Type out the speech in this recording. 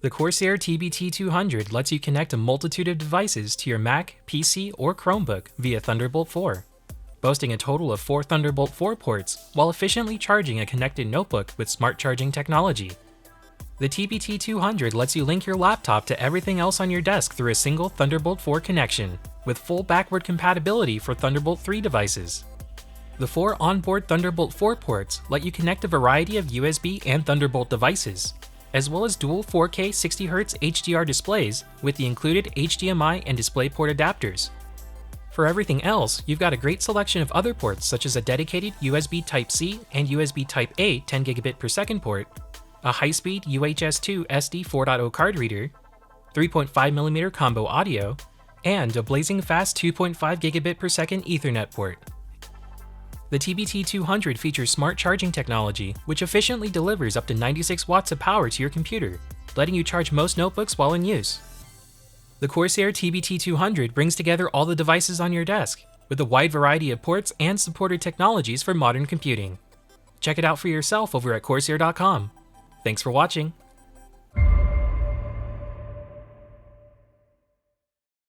The CORSAIR TBT200 lets you connect a multitude of devices to your Mac, PC, or Chromebook via Thunderbolt 4, boasting a total of 4 Thunderbolt 4 ports while efficiently charging a connected notebook with smart charging technology. The TBT200 lets you link your laptop to everything else on your desk through a single Thunderbolt 4 connection, with full backward compatibility for Thunderbolt 3 devices. The 4 onboard Thunderbolt 4 ports let you connect a variety of USB and Thunderbolt devices, as well as dual 4K 60Hz HDR displays with the included HDMI and DisplayPort adapters. For everything else, you've got a great selection of other ports such as a dedicated USB Type-C and USB Type-A 10GB per second port, a high-speed UHS-2 SD 4.0 card reader, 3.5mm combo audio, and a blazing fast 2.5GB per second Ethernet port. The TBT200 features smart charging technology, which efficiently delivers up to 96 watts of power to your computer, letting you charge most notebooks while in use. The CORSAIR TBT200 brings together all the devices on your desk, with a wide variety of ports and supported technologies for modern computing. Check it out for yourself over at corsair.com. Thanks for watching.